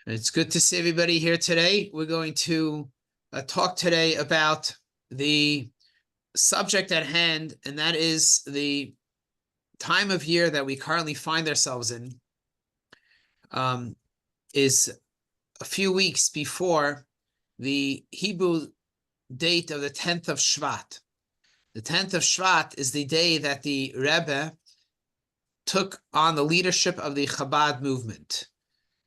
It's good to see everybody here today. We're going to talk today about the subject at hand, and that is the time of year that we currently find ourselves in. Is a few weeks before the Hebrew date of the 10th of Shvat. The 10th of Shvat is the day that the Rebbe took on the leadership of the Chabad movement.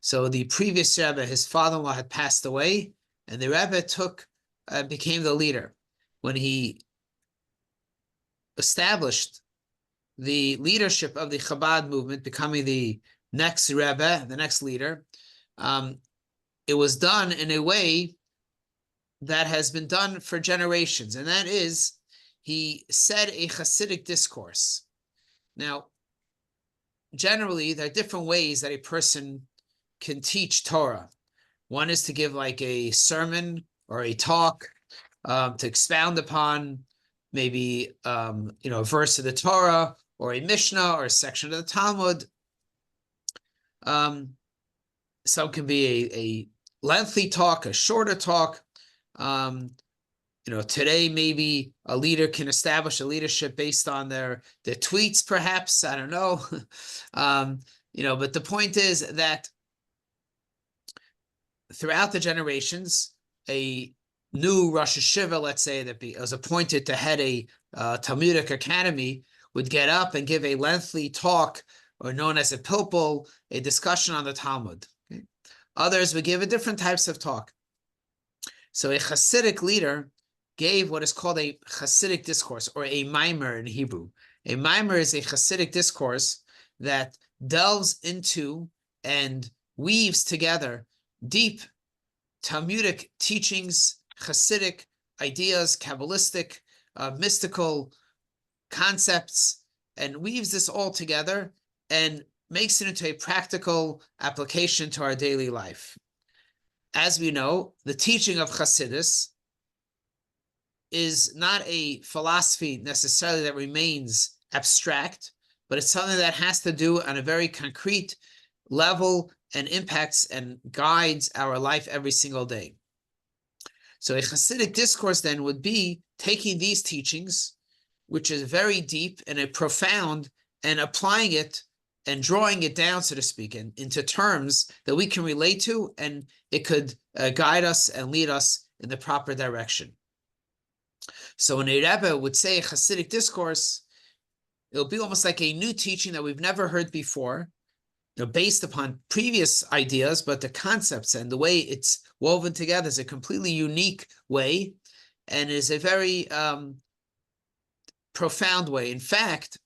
So the previous Rebbe, his father-in-law, had passed away, and the Rebbe became the leader. When he established the leadership of the Chabad movement, becoming the next Rebbe, the next leader, it was done in a way that has been done for generations, and that is, he said a Hasidic discourse. Now, generally, there are different ways that a person can teach Torah. One is to give like a sermon or a talk, to expound upon maybe a verse of the Torah or a Mishnah or a section of the Talmud. Some can be a lengthy talk, a shorter talk. Today maybe a leader can establish a leadership based on their tweets, perhaps. I don't know. But the point is that throughout the generations, a new Rosh Hashiva, let's say, that was appointed to head a Talmudic academy, would get up and give a lengthy talk, or known as a pilpul, a discussion on the Talmud. Okay? Others would give different types of talk. So a Hasidic leader gave what is called a Hasidic discourse, or a mimer in Hebrew. A mimer is a Hasidic discourse that delves into and weaves together deep Talmudic teachings, Hasidic ideas, Kabbalistic, mystical concepts, and weaves this all together and makes it into a practical application to our daily life. As we know, the teaching of Hasidus is not a philosophy necessarily that remains abstract, but it's something that has to do on a very concrete level and impacts and guides our life every single day. So a Hasidic discourse then would be taking these teachings, which is very deep and a profound, and applying it and drawing it down, so to speak, into terms that we can relate to, and it could guide us and lead us in the proper direction. So when a Rebbe would say a Hasidic discourse, it'll be almost like a new teaching that we've never heard before, based upon previous ideas, but the concepts and the way it's woven together is a completely unique way, and is a very profound way. In fact,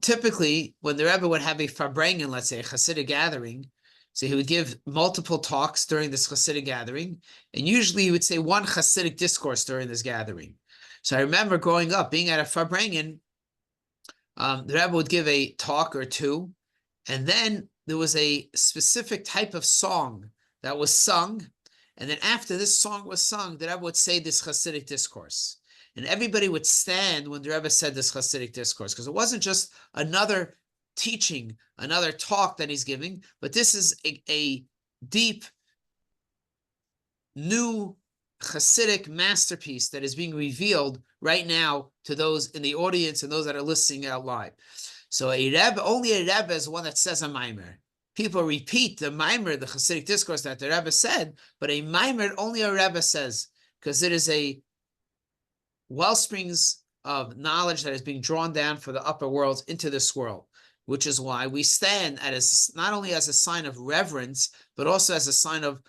typically, when the Rebbe would have a farbrengen, let's say a Hasidic gathering, so he would give multiple talks during this Hasidic gathering, and usually he would say one Hasidic discourse during this gathering. So I remember growing up, being at a farbrengen, the Rebbe would give a talk or two, and then there was a specific type of song that was sung, and then after this song was sung, the Rebbe would say this Hasidic discourse. And everybody would stand when the Rebbe said this Hasidic discourse, because it wasn't just another teaching, another talk that he's giving, but this is a deep, new Hasidic masterpiece that is being revealed right now to those in the audience and those that are listening out live. So a Rebbe, only a Rebbe is one that says a mimer. People repeat the mimer, the Hasidic discourse that the Rebbe said, but a mimer only a Rebbe says, because it is a wellsprings of knowledge that is being drawn down for the upper worlds into this world, which is why we stand not only as a sign of reverence, but also as a sign of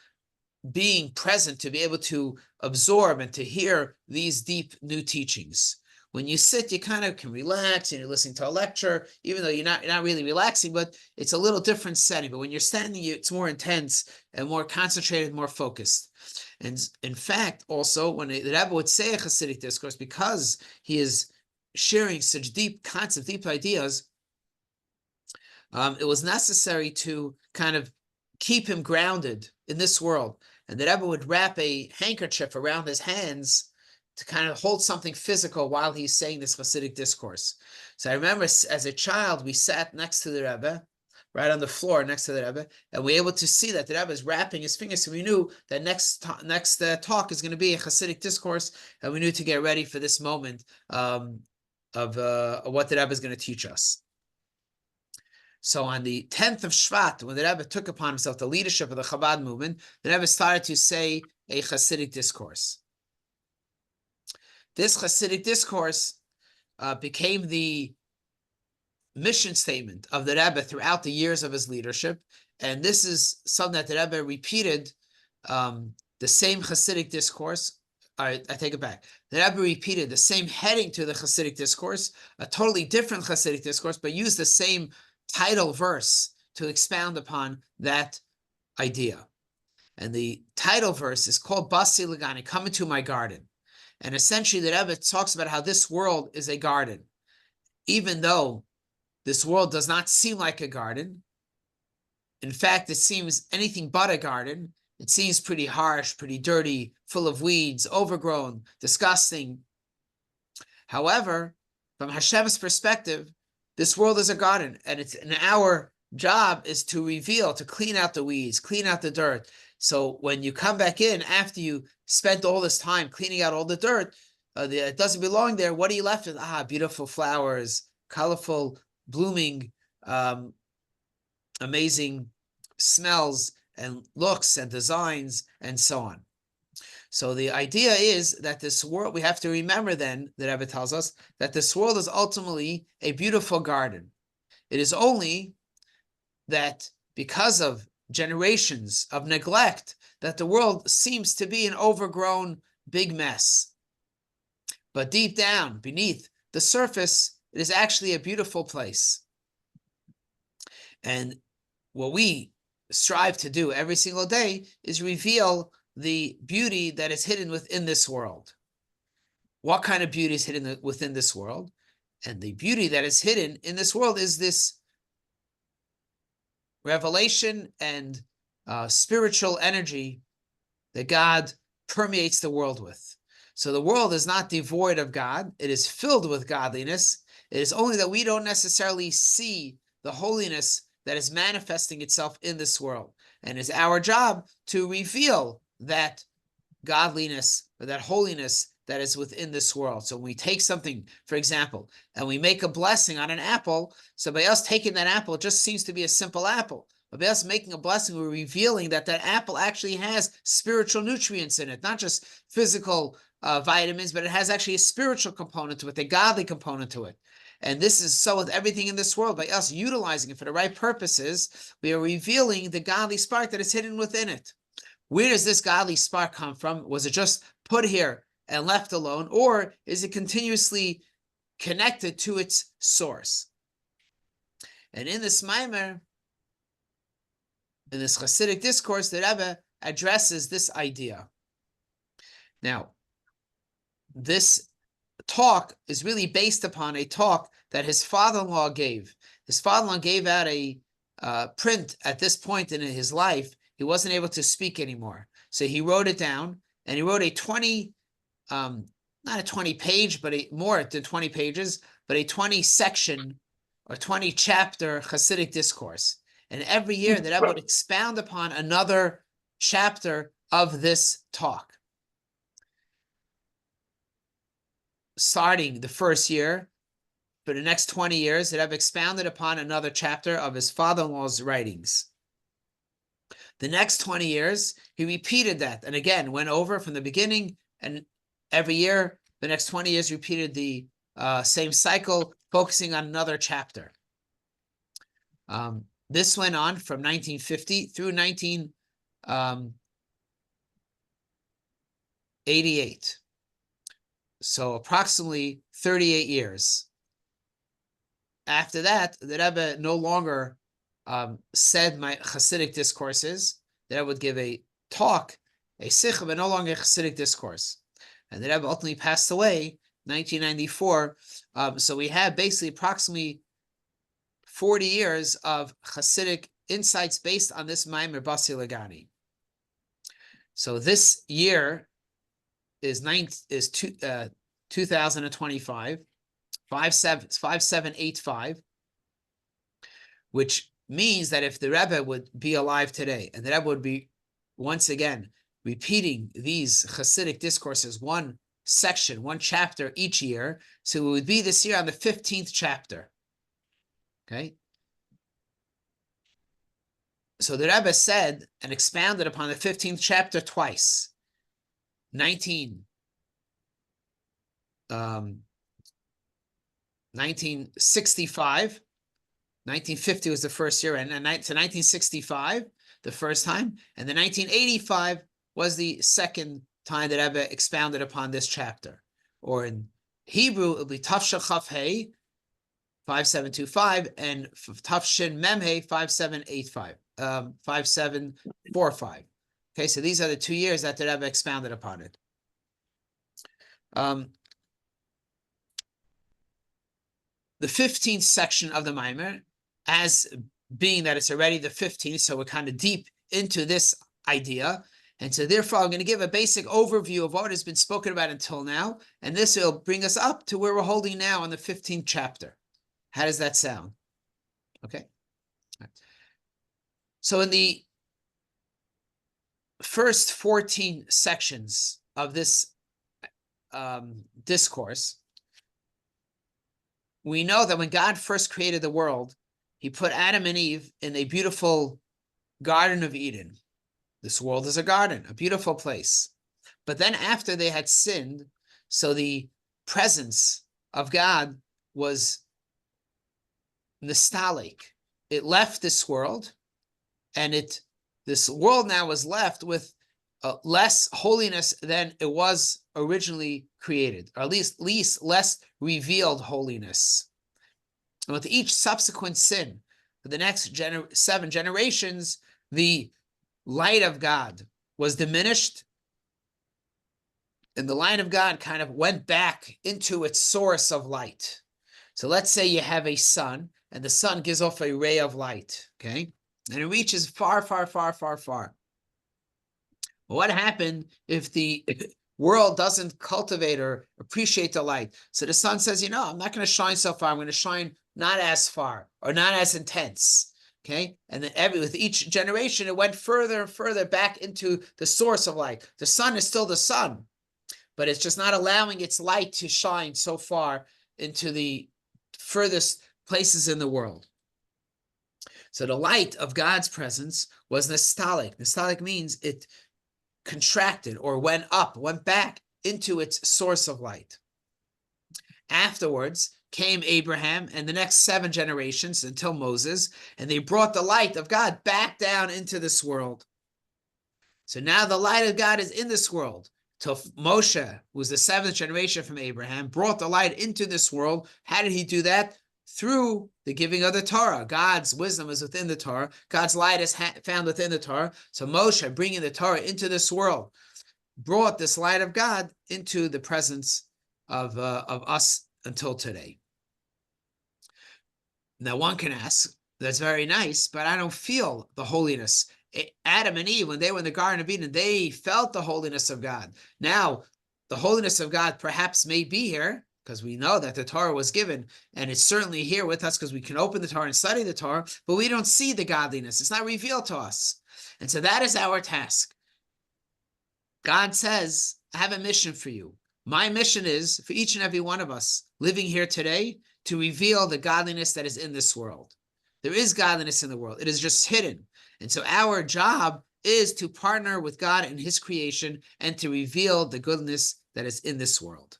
being present to be able to absorb and to hear these deep new teachings. When you sit, you kind of can relax and you're listening to a lecture, even though you're not really relaxing, but it's a little different setting. But when you're standing, it's more intense and more concentrated, more focused. And in fact, also, when the Rebbe would say a Hasidic discourse, because he is sharing such deep concepts, deep ideas, it was necessary to kind of keep him grounded in this world. And the Rebbe would wrap a handkerchief around his hands to kind of hold something physical while he's saying this Hasidic discourse. So I remember as a child, we sat next to the Rebbe, right on the floor next to the Rebbe, and we're able to see that the Rebbe is wrapping his fingers, so we knew that next talk is going to be a Hasidic discourse, and we knew to get ready for this moment of what the Rebbe is going to teach us. So on the 10th of Shvat, when the Rebbe took upon himself the leadership of the Chabad movement, the Rebbe started to say a Hasidic discourse. This Hasidic discourse became the mission statement of the Rebbe throughout the years of his leadership, and this is something that the Rebbe repeated. The same Hasidic discourse. All right, I take it back. The Rebbe repeated the same heading to the Hasidic discourse, a totally different Hasidic discourse, but used the same title verse to expound upon that idea. And the title verse is called Basi Legani Come into my garden. And essentially, the Rebbe talks about how this world is a garden. Even though this world does not seem like a garden, in fact, it seems anything but a garden. It seems pretty harsh, pretty dirty, full of weeds, overgrown, disgusting. However, from Hashem's perspective, this world is a garden, and our job is to reveal, to clean out the weeds, clean out the dirt. So when you come back in after you spent all this time cleaning out all the dirt, it doesn't belong there. What are you left with? Beautiful flowers, colorful, blooming, amazing smells and looks and designs and so on. So the idea is that this world, we have to remember then, the Rebbe tells us, that this world is ultimately a beautiful garden. It is only that because of generations of neglect, that the world seems to be an overgrown big mess. But deep down, beneath the surface, it is actually a beautiful place. And what we strive to do every single day is reveal the beauty that is hidden within this world. What kind of beauty is hidden within this world? And the beauty that is hidden in this world is this revelation and spiritual energy that God permeates the world with. So the world is not devoid of God. It is filled with godliness. It is only that we don't necessarily see the holiness that is manifesting itself in this world. And it's our job to reveal that godliness or that holiness that is within this world. So when we take something, for example, and we make a blessing on an apple, somebody else taking that apple just seems to be a simple apple. Somebody else making a blessing, we're revealing that that apple actually has spiritual nutrients in it, not just physical vitamins, but it has actually a spiritual component to it, a godly component to it. And this is so with everything in this world. By us utilizing it for the right purposes, we are revealing the godly spark that is hidden within it. Where does this godly spark come from? Was it just put here and left alone, or is it continuously connected to its source? And in this Maimer, in this Hasidic discourse, the Rebbe addresses this idea. Now, this talk is really based upon a talk that his father-in-law gave. His father-in-law gave out a print at this point in his life. He wasn't able to speak anymore. So he wrote it down, and he wrote a 20, not a 20 page, but more than 20 pages, but a 20 section or 20 chapter Hasidic discourse. And every year the Rebbe would expound upon another chapter of this talk. Starting the first year, for the next 20 years, the Rebbe expounded upon another chapter of his father-in-law's writings. The next 20 years, he repeated that, and again, went over from the beginning, and every year, the next 20 years, repeated the same cycle, focusing on another chapter. This went on from 1950 through 1988. So approximately 38 years. After that, the Rebbe no longer said my Hasidic discourses. The Rebbe would give a talk, a sikha, but no longer a Hasidic discourse. And the Rebbe ultimately passed away in 1994. So we have basically approximately 40 years of Hasidic insights based on this Maimer Basi Lagani. So this year is 2025, 5785, which means that if the Rebbe would be alive today, and the Rebbe would be, once again, repeating these Hasidic discourses, one section, one chapter each year, so it would be this year on the 15th chapter. Okay? So the Rebbe said and expounded upon the 15th chapter twice. 1965, 1950 was the first year, and to 1965, the first time, and then 1985 was the second time that Rebbe expounded upon this chapter. Or in Hebrew, it'll be Tafshin Chaf Hey, 5725, and Tafshin Mem Hey, 5785, 5745. Okay, so these are the 2 years that the Rebbe expounded upon it. The 15th section of the Maimer, as being that it's already the 15th, so we're kind of deep into this idea. And so therefore, I'm going to give a basic overview of what has been spoken about until now. And this will bring us up to where we're holding now on the 15th chapter. How does that sound? Okay. So in the first 14 sections of this discourse, we know that when God first created the world, he put Adam and Eve in a beautiful Garden of Eden. This world is a garden, a beautiful place. But then after they had sinned, so the presence of God was nostalgic. It left this world, and this world now was left with less holiness than it was originally created, or at least less revealed holiness. And with each subsequent sin, for the next 7 generations, the light of God was diminished, and the light of God kind of went back into its source of light. So let's say you have a sun, and the sun gives off a ray of light, okay? And it reaches far, far, far, far, far. Well, what happened if the world doesn't cultivate or appreciate the light? So the sun says, I'm not going to shine so far. I'm going to shine not as far or not as intense, okay? And then with each generation, it went further and further back into the source of light. The sun is still the sun, but it's just not allowing its light to shine so far into the furthest places in the world. So the light of God's presence was nostalgic. Nostalgic means it contracted or went back into its source of light. Afterwards came Abraham and the next 7 generations until Moses, and they brought the light of God back down into this world. So now the light of God is in this world. Till Moshe, who was the 7th generation from Abraham, brought the light into this world. How did he do that? Through the giving of the Torah. God's wisdom is within the Torah. God's light is found within the Torah. So Moshe, bringing the Torah into this world, brought this light of God into the presence of us until today. Now one can ask, that's very nice, but I don't feel the holiness. Adam and Eve, when they were in the Garden of Eden, they felt the holiness of God. Now, the holiness of God perhaps may be here, because we know that the Torah was given, and it's certainly here with us because we can open the Torah and study the Torah, but we don't see the godliness. It's not revealed to us. And so that is our task. God says, I have a mission for you. My mission is for each and every one of us living here today to reveal the godliness that is in this world. There is godliness in the world. It is just hidden. And so our job is to partner with God in his creation and to reveal the goodness that is in this world.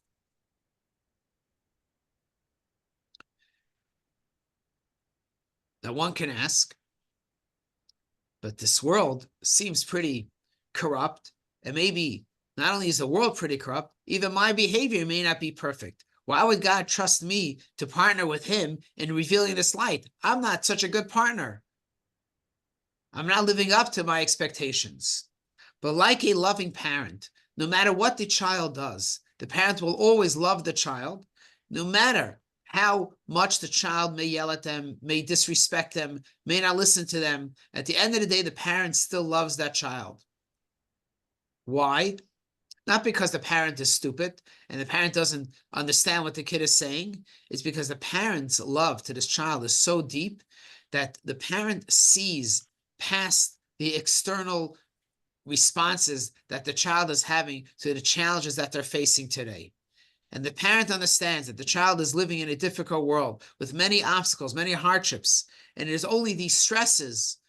Now one can ask, but this world seems pretty corrupt, and maybe not only is the world pretty corrupt, even my behavior may not be perfect. Why would God trust me to partner with him in revealing this light? I'm not such a good partner. I'm not living up to my expectations. But like a loving parent, no matter what the child does, the parent will always love the child, no matter how much the child may yell at them, may disrespect them, may not listen to them. At the end of the day, the parent still loves that child. Why? Not because the parent is stupid and the parent doesn't understand what the kid is saying. It's because the parent's love to this child is so deep that the parent sees past the external responses that the child is having to the challenges that they're facing today. And the parent understands that the child is living in a difficult world with many obstacles, many hardships, and it is only these stresses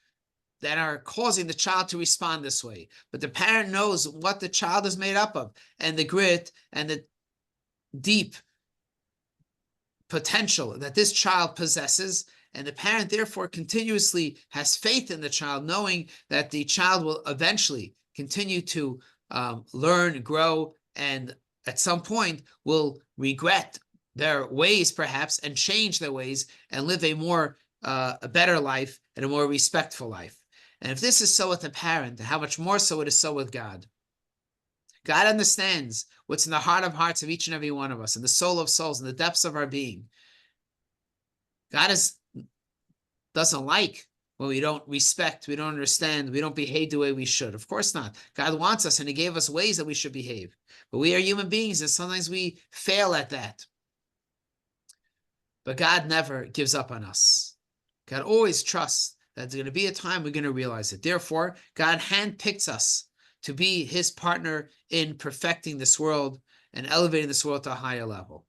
that are causing the child to respond this way. But the parent knows what the child is made up of, and the grit and the deep potential that this child possesses. And the parent therefore continuously has faith in the child, knowing that the child will eventually continue to learn, grow, and at some point will regret their ways perhaps and change their ways and live a better life and a more respectful life. And if this is so with the parent, how much more so it is so with God. God understands what's in the heart of hearts of each and every one of us, in the soul of souls, in the depths of our being. God doesn't like when we don't respect, we don't understand, we don't behave the way we should. Of course not. God wants us, and He gave us ways that we should behave. But we are human beings, and sometimes we fail at that. But God never gives up on us. God always trusts that there's going to be a time we're going to realize it. Therefore, God handpicks us to be His partner in perfecting this world and elevating this world to a higher level.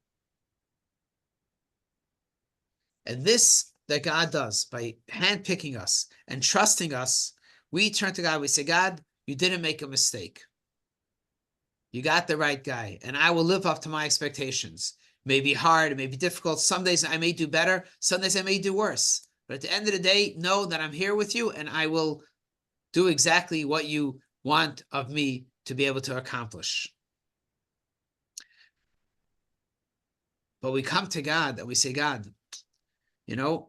And this that God does by handpicking us and trusting us, we turn to God. We say, God, you didn't make a mistake. You got the right guy, and I will live up to my expectations. It may be hard, it may be difficult. Some days I may do better, some days I may do worse. But at the end of the day, know that I'm here with you, and I will do exactly what you want of me to be able to accomplish. But we come to God and we say, God,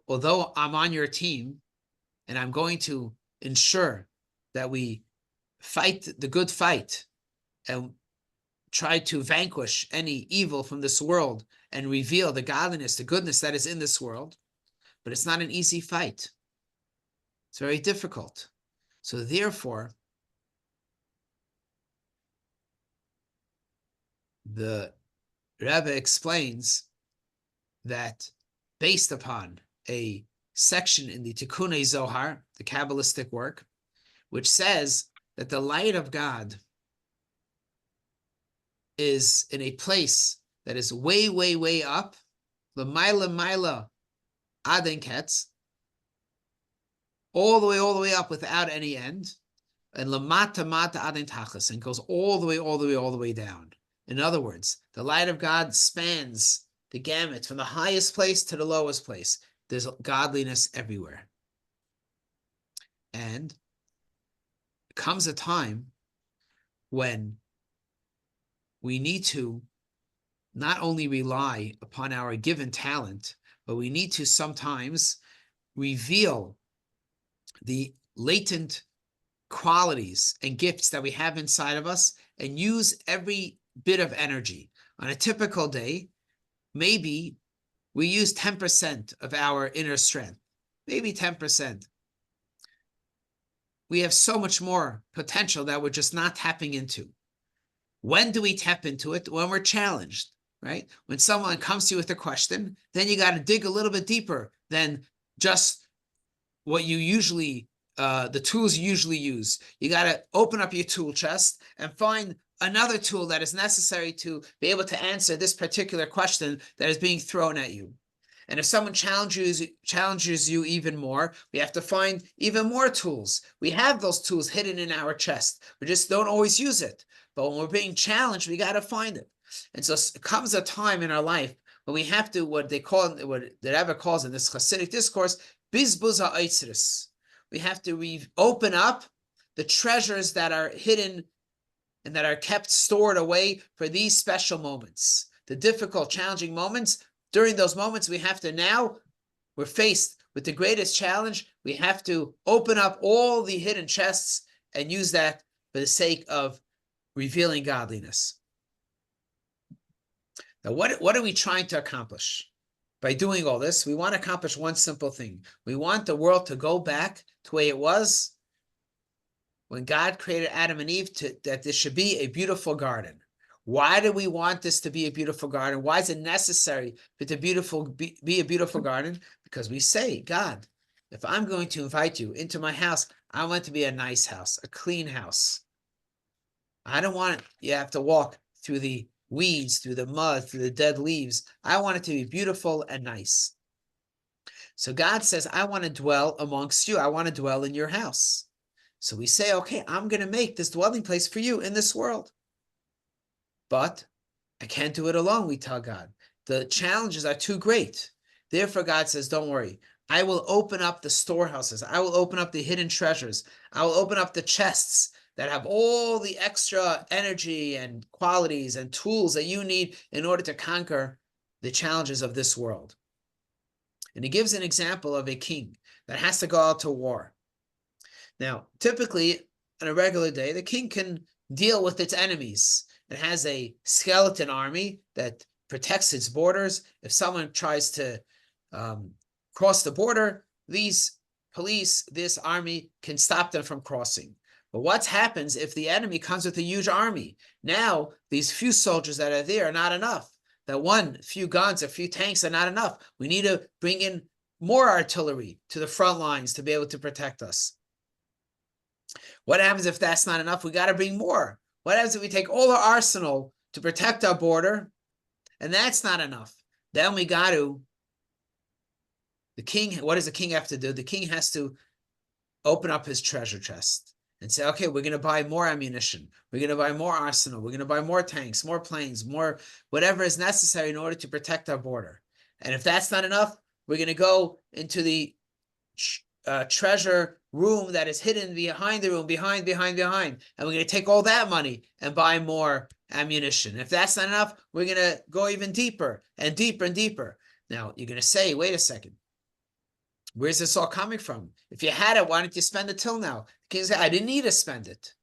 although I'm on your team and I'm going to ensure that we fight the good fight and try to vanquish any evil from this world and reveal the godliness, the goodness that is in this world, but it's not an easy fight. It's very difficult. So therefore, the Rebbe explains that based upon a section in the Tikkunei Zohar, the Kabbalistic work, which says that the light of God is in a place that is way, way, way up, l'mayla aden ketz, all the way up without any end, and l'mata mata aden tachas, and goes all the way down. In other words, the light of God spans the gamut from the highest place to the lowest place. There's godliness everywhere. And comes a time when we need to not only rely upon our given talent, but we need to sometimes reveal the latent qualities and gifts that we have inside of us and use every bit of energy. On a typical day, maybe we use 10% of our inner strength, maybe 10%. We have so much more potential that we're just not tapping into. When do we tap into it? When we're challenged, right? When someone comes to you with a question, then you got to dig a little bit deeper than just what you usually, the tools you usually use. You got to open up your tool chest and find another tool that is necessary to be able to answer this particular question that is being thrown at you. And if someone challenges you even more, we have to find even more tools. We have those tools hidden in our chest. We just don't always use it. But when we're being challenged, we got to find it. And so it comes a time in our life when we have to, what the Rebbe calls in this Hasidic discourse, bizbuz ha'otzros. We have to open up the treasures that are hidden and that are kept stored away for these special moments, the difficult, challenging moments. During those moments, we're faced with the greatest challenge. We have to open up all the hidden chests and use that for the sake of revealing godliness. Now, what are we trying to accomplish? By doing all this, we want to accomplish one simple thing. We want the world to go back to the way it was when God created Adam and Eve, that this should be a beautiful garden. Why do we want this to be a beautiful garden? Why is it necessary for it to be a beautiful garden? Because we say, God, if I'm going to invite you into my house, I want it to be a nice house, a clean house. I don't want you to have to walk through the weeds, through the mud, through the dead leaves. I want it to be beautiful and nice. So God says, I want to dwell amongst you. I want to dwell in your house. So we say, okay, I'm going to make this dwelling place for you in this world. But I can't do it alone, we tell God. The challenges are too great. Therefore, God says, don't worry. I will open up the storehouses. I will open up the hidden treasures. I will open up the chests that have all the extra energy and qualities and tools that you need in order to conquer the challenges of this world. And he gives an example of a king that has to go out to war. Now, typically, on a regular day, the king can deal with its enemies. It has a skeleton army that protects its borders. If someone tries to cross the border, these police, this army can stop them from crossing. But what happens if the enemy comes with a huge army? Now, these few soldiers that are there are not enough. That few guns, a few tanks are not enough. We need to bring in more artillery to the front lines to be able to protect us. What happens if that's not enough? We got to bring more. What happens if we take all our arsenal to protect our border and that's not enough? Then we got to, the king, what does the king have to do? The king has to open up his treasure chest and say, okay, we're going to buy more ammunition. We're going to buy more arsenal. We're going to buy more tanks, more planes, more whatever is necessary in order to protect our border. And if that's not enough, we're going to go into the treasure room that is hidden behind the room, behind. And we're going to take all that money and buy more ammunition. If that's not enough, we're going to go even deeper and deeper and deeper. Now, you're going to say, wait a second. Where's this all coming from? If you had it, why didn't you spend it till now? The king said, I didn't need to spend it.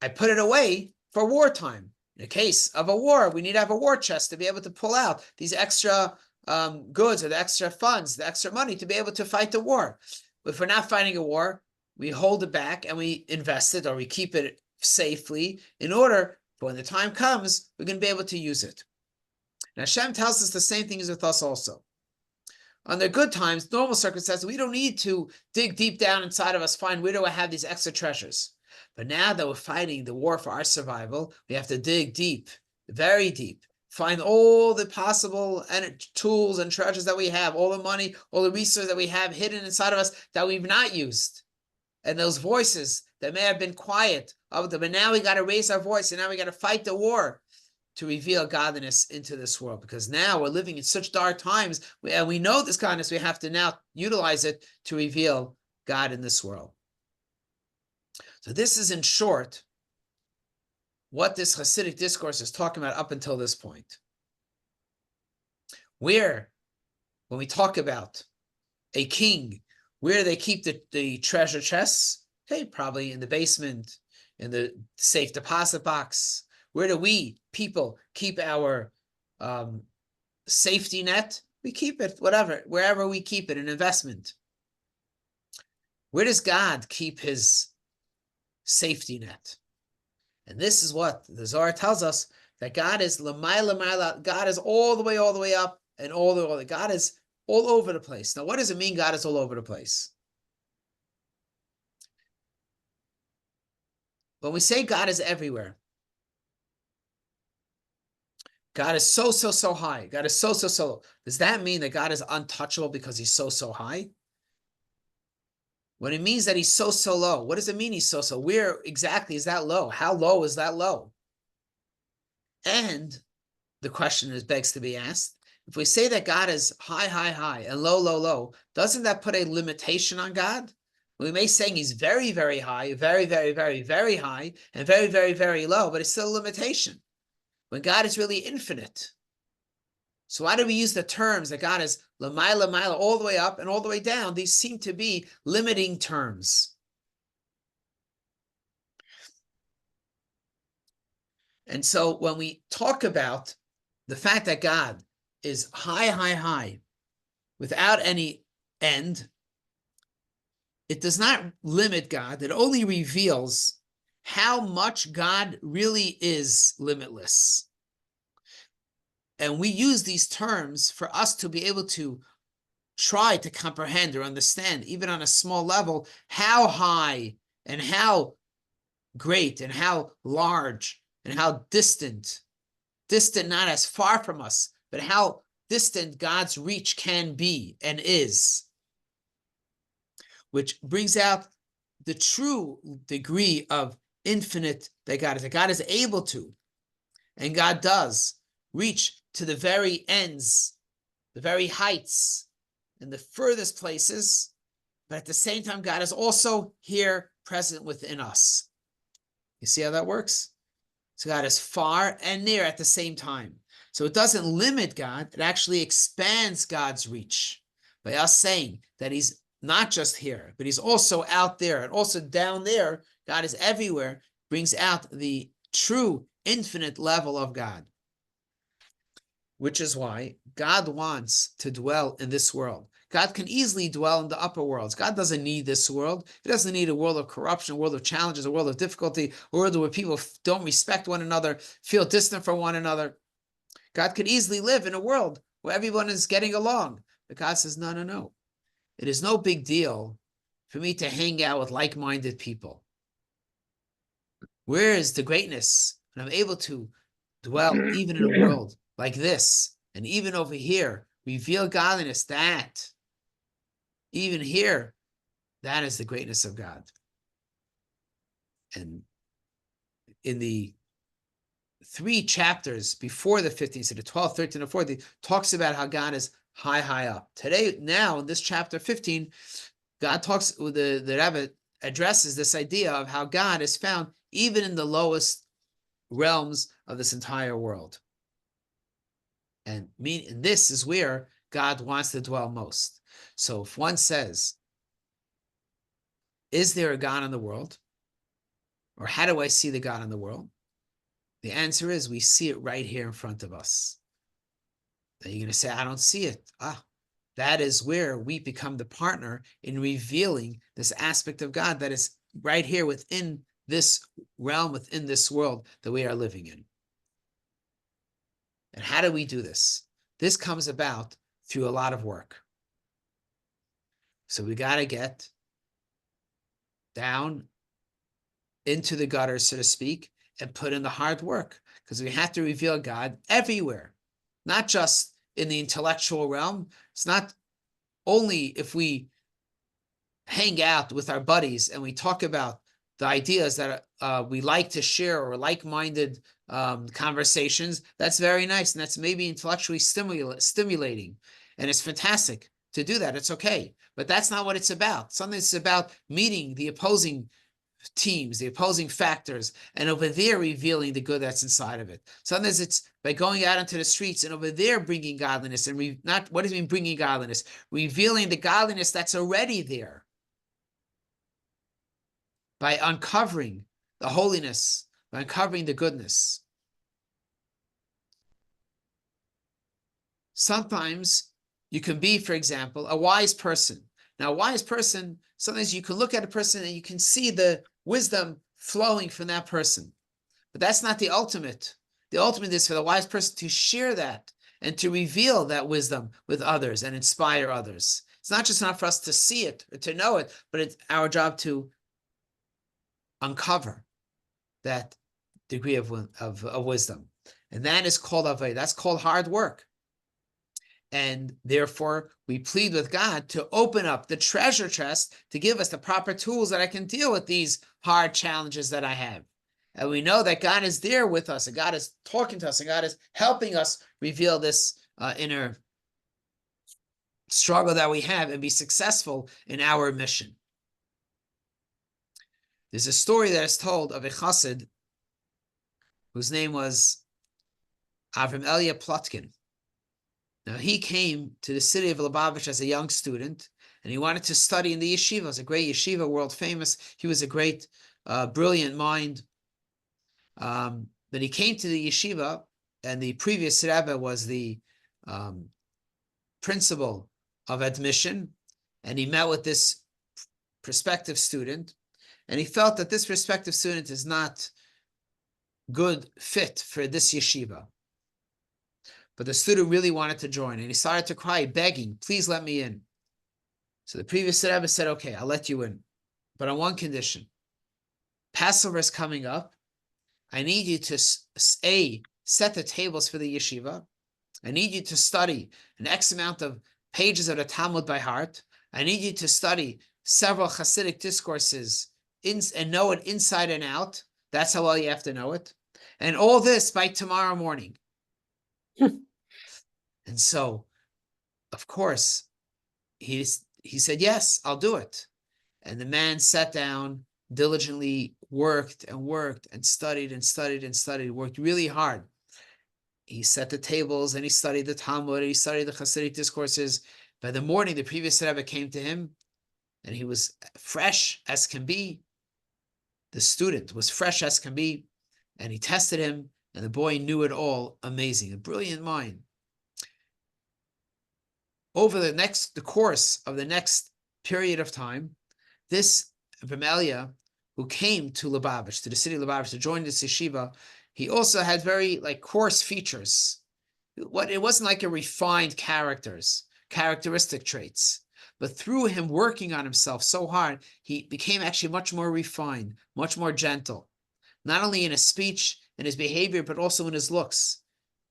I put it away for wartime. In the case of a war, we need to have a war chest to be able to pull out these extra goods or the extra funds, the extra money to be able to fight the war. If we're not fighting a war, we hold it back and we invest it or we keep it safely in order for when the time comes, we're going to be able to use it. Now, Hashem tells us the same thing is with us also. Under good times, normal circumstances, we don't need to dig deep down inside of us, find where do I have these extra treasures. But now that we're fighting the war for our survival, we have to dig deep, very deep, find all the possible tools and treasures that we have, all the money, all the resources that we have hidden inside of us that we've not used. And those voices that may have been quiet, but now we got to raise our voice and now we got to fight the war to reveal godliness into this world, because now we're living in such dark times, and we know this godliness, we have to now utilize it to reveal God in this world. So this is, in short, what this Hasidic discourse is talking about up until this point. Where, when we talk about a king, where they keep the treasure chests, okay, probably in the basement, in the safe deposit box. Where do we, people, keep our safety net? We keep it, wherever we keep it, an investment. Where does God keep his safety net? And this is what the Zohar tells us, that God is l'mayla, God is all the way up, and God is all over the place. Now, what does it mean God is all over the place? When we say God is everywhere, God is so high. God is so low. Does that mean that God is untouchable because he's so high? When it means that he's so low, what does it mean he's so? Where exactly is that low? How low is that low? And the question begs to be asked, if we say that God is high, and low, doesn't that put a limitation on God? We may say he's very high, very high, and very low, but it's still a limitation. When God is really infinite. So why do we use the terms that God is l'mayla, all the way up and all the way down? These seem to be limiting terms. And so when we talk about the fact that God is high, without any end, it does not limit God. It only reveals how much God really is limitless. And we use these terms for us to be able to try to comprehend or understand, even on a small level, how high and how great and how large and how distant not as far from us, but how distant God's reach can be and is, which brings out the true degree of infinite that God is able to, and God does reach to the very ends, the very heights, and the furthest places, but at the same time, God is also here present within us. You see how that works? So God is far and near at the same time. So it doesn't limit God, it actually expands God's reach by us saying that he's not just here, but he's also out there and also down there. God is everywhere, brings out the true infinite level of God, which is why God wants to dwell in this world. God can easily dwell in the upper worlds. God doesn't need this world. He doesn't need a world of corruption, a world of challenges, a world of difficulty, a world where people don't respect one another, feel distant from one another. God could easily live in a world where everyone is getting along. But God says, no, no, no. It is no big deal for me to hang out with like-minded people. Where is the greatness? And I'm able to dwell even in a world like this, and even over here, reveal godliness. That, even here, that is the greatness of God. And in the 3 chapters before the 15th, so the 12, 13, and 14, talks about how God is high, high up. Today, now, in this chapter 15, God talks, the Rebbe addresses this idea of how God is found even in the lowest realms of this entire world. And this is where God wants to dwell most. So if one says, is there a God in the world? Or how do I see the God in the world? The answer is we see it right here in front of us. Then you're going to say, I don't see it. That is where we become the partner in revealing this aspect of God that is right here within this realm, within this world that we are living in. And how do we do this? This comes about through a lot of work. So we got to get down into the gutter, so to speak, and put in the hard work, because we have to reveal God everywhere, not just in the intellectual realm. It's not only if we hang out with our buddies and we talk about the ideas that we like to share, or like-minded conversations. That's very nice, and that's maybe intellectually stimulating, and it's fantastic to do that. It's okay, but that's not what it's about. It's about meeting the opposing teams, the opposing factors, and over there revealing the good that's inside of it. Sometimes it's by going out into the streets and over there bringing godliness, and not, what does it mean bringing godliness? Revealing the godliness that's already there by uncovering the holiness, by uncovering the goodness. Sometimes you can be, for example, a wise person. Now, a wise person, sometimes you can look at a person and you can see the wisdom flowing from that person. But that's not the ultimate. The ultimate is for the wise person to share that and to reveal that wisdom with others and inspire others. It's not just enough for us to see it or to know it, but it's our job to uncover that degree of wisdom. And that is called avodah. That's called hard work. And therefore, we plead with God to open up the treasure chest to give us the proper tools that I can deal with these hard challenges that I have. And we know that God is there with us, and God is talking to us, and God is helping us reveal this inner struggle that we have and be successful in our mission. There's a story that is told of a chassid whose name was Avram Elia Plotkin. Now, he came to the city of Lubavitch as a young student, and he wanted to study in the yeshiva. It was a great yeshiva, world famous. He was a great, brilliant mind. But he came to the yeshiva, and the previous Rebbe was the principal of admission, and he met with this prospective student, and he felt that this prospective student is not good fit for this yeshiva. but the student really wanted to join, and he started to cry, begging, please let me in. So the previous Rebbe said, okay, I'll let you in, but on one condition. Passover is coming up. I need you to, set the tables for the yeshiva. I need you to study an X amount of pages of the Talmud by heart. I need you to study several Hasidic discourses and know it inside and out. That's how well you have to know it. And all this by tomorrow morning. And so, of course, he said, yes, I'll do it. And the man sat down, diligently worked and studied and studied and studied, worked really hard. He set the tables and he studied the Talmud, and he studied the Hasidic discourses. By the morning, the previous Rebbe came to him and he was fresh as can be. The student was fresh as can be, and he tested him, and the boy knew it all. Amazing, a brilliant mind. Over the course of the next period of time, this Bemelia, who came to Lubavitch, to the city of Lubavitch, to join this yeshiva, he also had very coarse features. It wasn't like a refined characteristic traits. But through him working on himself so hard, he became actually much more refined, much more gentle, not only in his speech and his behavior, but also in his looks.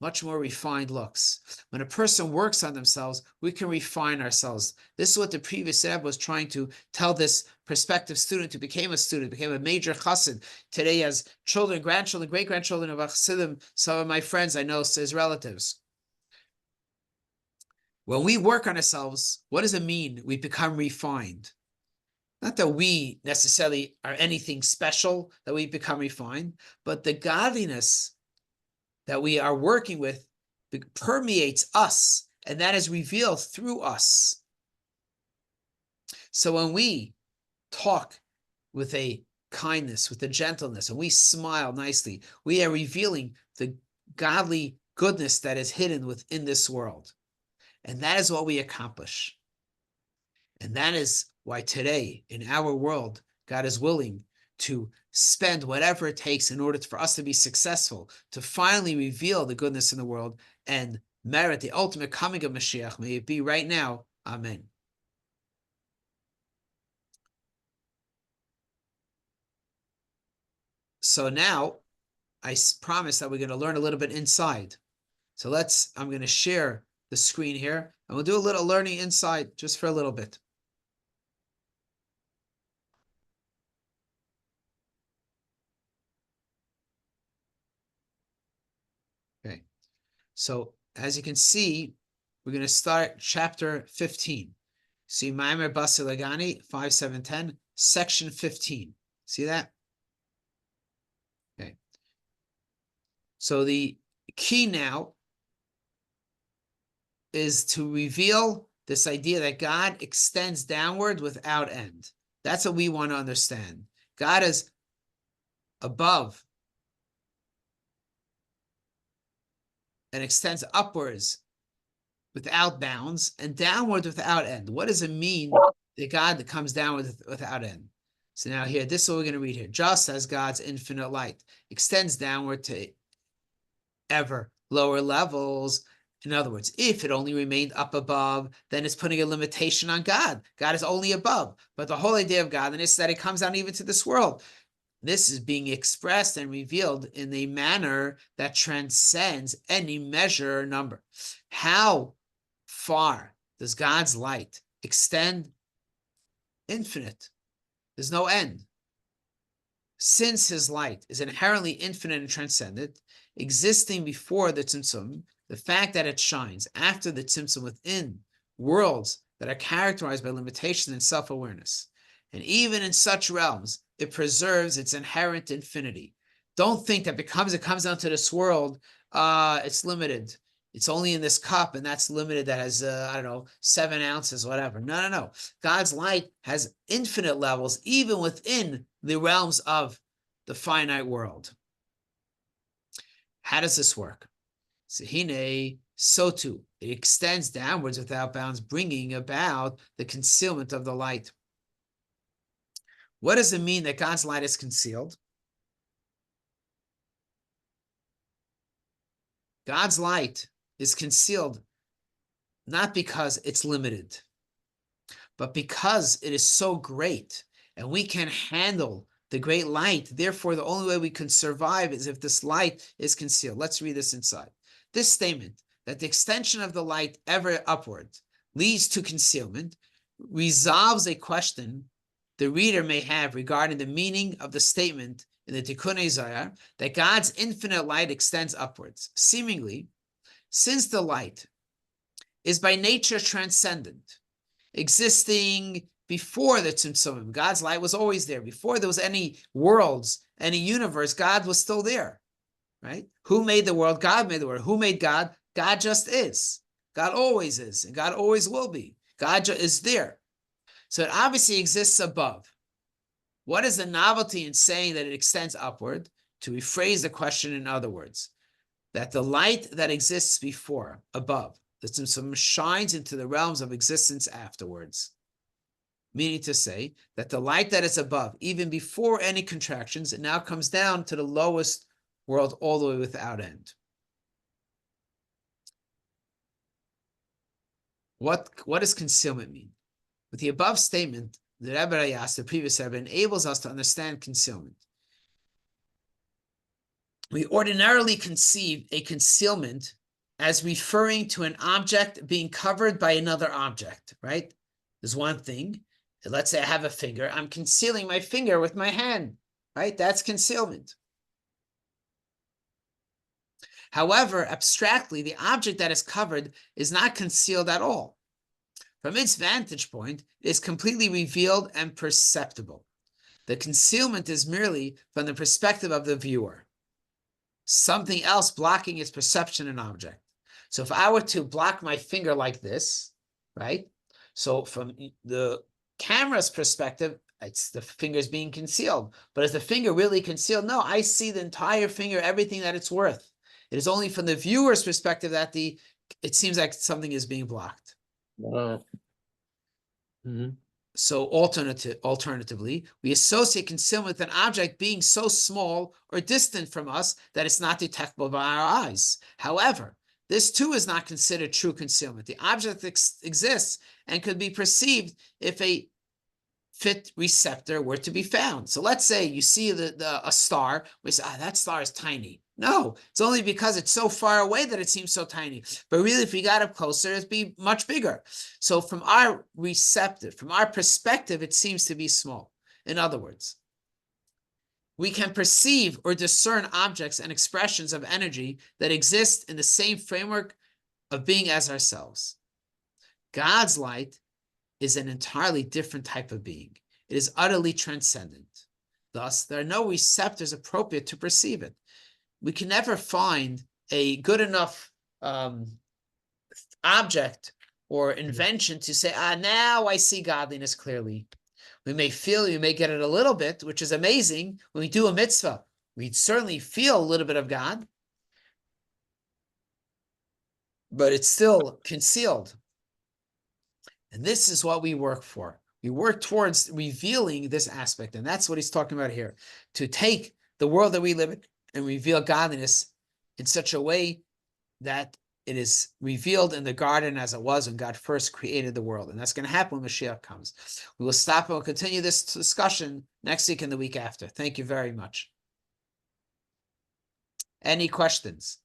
Much more refined looks. When a person works on themselves, we can refine ourselves. This is what the previous Rebbe was trying to tell this prospective student who became a student, became a major chassid. Today he has children, grandchildren, great-grandchildren of chassidim. Some of my friends I know, his relatives. When we work on ourselves, what does it mean? We become refined. Not that we necessarily are anything special, that we become refined, but the godliness that we are working with permeates us, and that is revealed through us. So when we talk with a kindness, with a gentleness, and we smile nicely, we are revealing the godly goodness that is hidden within this world. And that is what we accomplish. And that is why today, in our world, God is willing to spend whatever it takes in order for us to be successful, to finally reveal the goodness in the world and merit the ultimate coming of Mashiach. May it be right now. Amen. So now, I promise that we're going to learn a little bit inside. So I'm going to share the screen here, and we'll do a little learning inside just for a little bit. Okay, so as you can see, we're going to start chapter 15. See, Maimer Basi Legani, 5-7-10, section 15. See that? Okay. So the key now is to reveal this idea that God extends downward without end. That's what we want to understand. God is above and extends upwards without bounds and downward without end. What does it mean that God comes downward without end? So now here, this is what we're going to read here. Just as God's infinite light extends downward to ever lower levels. In other words, if it only remained up above, then it's putting a limitation on God. God is only above. But the whole idea of godliness is that it comes down even to this world. This is being expressed and revealed in a manner that transcends any measure or number. How far does God's light extend? Infinite. There's no end. Since his light is inherently infinite and transcendent, existing before the Tzimtzum, the fact that it shines after the Tzimtzum within worlds that are characterized by limitation and self-awareness. And even in such realms, it preserves its inherent infinity. Don't think that because it comes down to this world, it's limited. It's only in this cup, and that's limited. That has, 7 ounces, whatever. No. God's light has infinite levels, even within the realms of the finite world. How does this work? Sehine, so too, it extends downwards without bounds, bringing about the concealment of the light. What does it mean that God's light is concealed? God's light is concealed not because it's limited, but because it is so great and we can handle the great light. Therefore, the only way we can survive is if this light is concealed. Let's read this inside. This statement that the extension of the light ever upward leads to concealment resolves a question the reader may have regarding the meaning of the statement in the Tikkunei Zohar that God's infinite light extends upwards. Seemingly, since the light is by nature transcendent, existing before the Tzimtzumim, God's light was always there. Before there was any worlds, any universe, God was still there, right? Who made the world? God made the world. Who made God? God just is. God always is, and God always will be. God is there. So it obviously exists above. What is the novelty in saying that it extends upward? To rephrase the question in other words, that the light that exists before, above, the Tzimtzum shines into the realms of existence afterwards. Meaning to say that the light that is above, even before any contractions, it now comes down to the lowest world all the way without end. What does concealment mean? With the above statement, the Rebbe asked, the previous Rebbe, enables us to understand concealment. We ordinarily conceive a concealment as referring to an object being covered by another object, right? There's one thing. Let's say I have a finger. I'm concealing my finger with my hand, right? That's concealment. However, abstractly, the object that is covered is not concealed at all. From its vantage point, it is completely revealed and perceptible. The concealment is merely from the perspective of the viewer, something else blocking its perception of an object. So if I were to block my finger like this, right? So from the camera's perspective, it's the finger's being concealed. But is the finger really concealed? No, I see the entire finger, everything that it's worth. It is only from the viewer's perspective that it seems like something is being blocked. Wow. So alternatively, we associate concealment with an object being so small or distant from us that it's not detectable by our eyes. However, this too is not considered true concealment. The object exists and could be perceived if a fit receptor were to be found. So let's say you see a star, we say, that star is tiny. No, it's only because it's so far away that it seems so tiny. But really, if we got up closer, it'd be much bigger. So from our perspective, it seems to be small. In other words, we can perceive or discern objects and expressions of energy that exist in the same framework of being as ourselves. God's light is an entirely different type of being. It is utterly transcendent. Thus, there are no receptors appropriate to perceive it. We can never find a good enough object or invention to say, now I see godliness clearly. We may get it a little bit, which is amazing. When we do a mitzvah, we certainly feel a little bit of God, but it's still concealed. And this is what we work for. We work towards revealing this aspect. And that's what he's talking about here. To take the world that we live in and reveal godliness in such a way that it is revealed in the garden as it was when God first created the world. And that's going to happen when Mashiach comes. We will stop and we'll continue this discussion next week and the week after. Thank you very much. Any questions?